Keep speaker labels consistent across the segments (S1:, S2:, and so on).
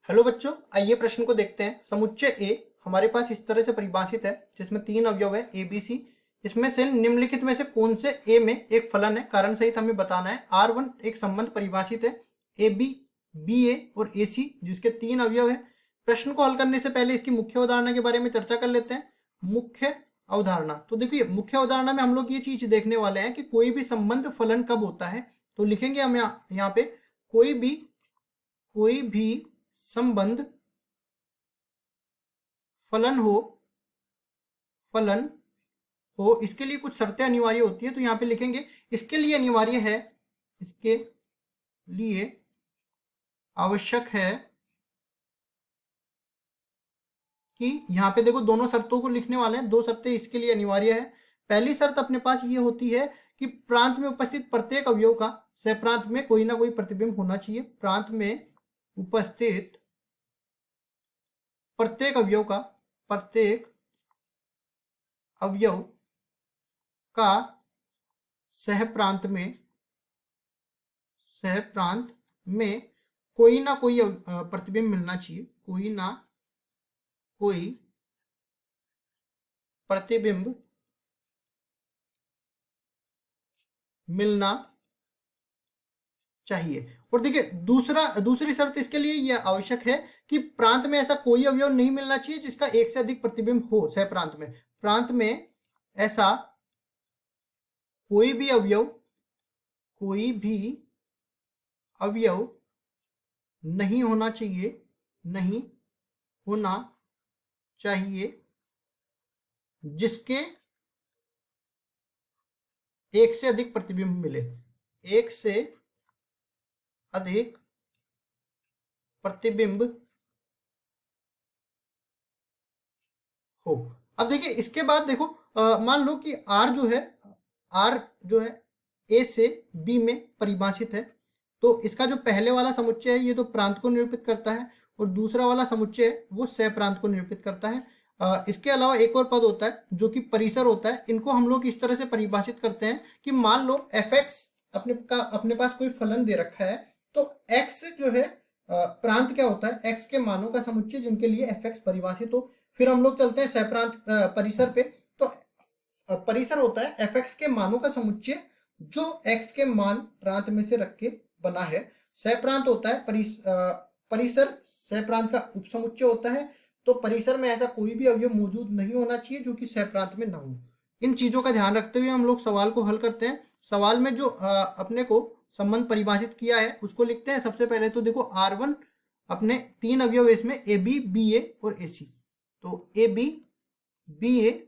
S1: Hello बच्चों, आइए प्रश्न को देखते हैं। समुच्चय ए हमारे पास इस तरह से परिभाषित है जिसमें तीन अवयव है ए बी सी। इसमें से निम्नलिखित में से कौन से ए में एक फलन है, कारण सहित हमें बताना है। R1 एक संबंध परिभाषित है ए बी बी ए और ए सी जिसके तीन अवयव है। प्रश्न को हल करने से पहले इसकी मुख्य अवधारणा के बारे में चर्चा कर लेते हैं। मुख्य अवधारणा, तो देखिए मुख्य अवधारणा में हम लोग ये चीज देखने वाले हैं कि कोई भी संबंध फलन कब होता है। तो लिखेंगे हम यहाँ पे कोई भी संबंध फलन हो इसके लिए कुछ शर्तें अनिवार्य होती है। तो यहाँ पे लिखेंगे इसके लिए अनिवार्य है, इसके लिए आवश्यक है कि यहाँ पे देखो दोनों शर्तों को लिखने वाले हैं। दो शर्तें इसके लिए अनिवार्य है। पहली शर्त अपने पास ये होती है कि प्रांत में उपस्थित प्रत्येक अवयव का सह प्रांत में कोई ना कोई प्रतिबिंब होना चाहिए। प्रांत में उपस्थित प्रत्येक अवयव का सह प्रांत में कोई ना कोई प्रतिबिंब मिलना चाहिए। कोई ना कोई प्रतिबिंब मिलना चाहिए। और देखिए दूसरी शर्त इसके लिए यह आवश्यक है कि प्रांत में ऐसा कोई अवयव नहीं मिलना चाहिए जिसका एक से अधिक प्रतिबिंब हो सह प्रांत में। प्रांत में ऐसा कोई भी अवयव नहीं होना चाहिए जिसके एक से अधिक प्रतिबिंब मिले। एक से अधिक प्रतिबिंब हो। अब देखिए इसके बाद देखो मान लो कि R जो है A से B में परिभाषित है। तो इसका जो पहले वाला समुच्चय है ये तो प्रांत को निरूपित करता है और दूसरा वाला समुच्चय है वो सह प्रांत को निरूपित करता है। इसके अलावा एक और पद होता है जो कि परिसर होता है। इनको हम लोग इस तरह से परिभाषित करते हैं कि मान लो fx अपने पास कोई फलन दे रखा है तो x जो है प्रांत क्या होता है, x के मानों का समुच्चय जिनके लिए fx परिभाषित हो। फिर हम लोग चलते हैं सहप्रांत परिसर पे। तो परिसर होता है fx के मानों का समुच्चय जो x के मान प्रांत में से रख के बना है। सहप्रांत होता है परिसर सहप्रांत का उपसमुच्चय होता है। तो परिसर में ऐसा कोई भी अवयव मौजूद नहीं होना चाहिए जो कि सहप्रांत में ना हो। इन चीजों का ध्यान रखते हुए हम लोग सवाल को हल करते हैं। सवाल में जो अपने को संबंध परिभाषित किया है उसको लिखते हैं। सबसे पहले तो देखो R1 अपने तीन अवयव इसमें ए बी बी ए और ए सी। तो ए बी बी ए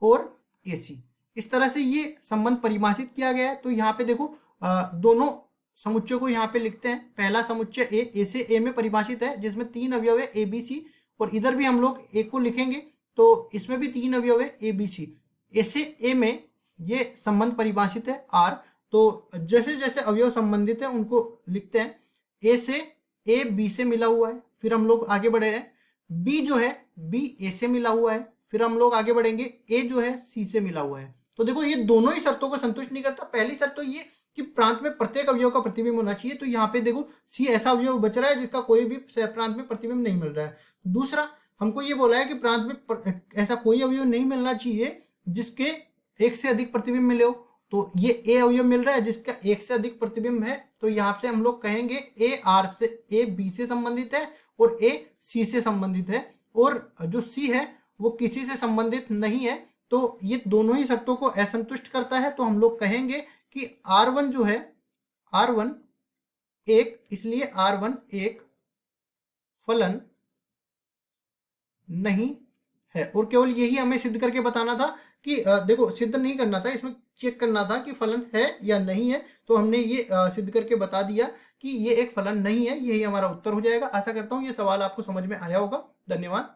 S1: और ए सी, इस तरह से ये संबंध परिभाषित किया गया है। तो यहाँ पे देखो दोनों समुच्चयों को यहाँ पे लिखते हैं। पहला समुच्चय ए से ए में परिभाषित है जिसमें तीन अवयव है ए बी सी, और इधर भी हम लोग ए को लिखेंगे तो इसमें भी तीन अवयव है ए बी सी। ए से ए में ये संबंध परिभाषित है R। तो जैसे जैसे अवयव संबंधित है उनको लिखते हैं। ए से ए बी से मिला हुआ है, फिर हम लोग आगे बढ़े हैं। बी जो है बी ए से मिला हुआ है, फिर हम लोग आगे बढ़ेंगे। ए जो है सी से मिला हुआ है। तो देखो ये दोनों ही शर्तों को संतुष्ट नहीं करता। पहली शर्त तो ये कि प्रांत में प्रत्येक अवयव का प्रतिबिंब होना चाहिए। तो यहाँ पे देखो सी ऐसा अवयव बच रहा है जिसका कोई भी प्रांत में प्रतिबिंब नहीं मिल रहा है। दूसरा हमको ये बोला है कि प्रांत में ऐसा कोई अवयव नहीं मिलना चाहिए जिसके एक से अधिक प्रतिबिंब मिले हो। तो ये ए अवयव मिल रहा है जिसका एक से अधिक प्रतिबिंब है। तो यहाँ से हम लोग कहेंगे ए बी से संबंधित है और ए सी से संबंधित है, और जो सी है वो किसी से संबंधित नहीं है। तो ये दोनों ही शर्तों को असंतुष्ट करता है। तो हम लोग कहेंगे कि R1 जो है R1 एक, इसलिए R1 एक फलन नहीं है। और केवल यही हमें सिद्ध करके बताना था कि देखो सिद्ध नहीं करना था, इसमें चेक करना था कि फलन है या नहीं है। तो हमने ये सिद्ध करके बता दिया कि ये एक फलन नहीं है। यही हमारा उत्तर हो जाएगा। आशा करता हूँ ये सवाल आपको समझ में आया होगा। धन्यवाद।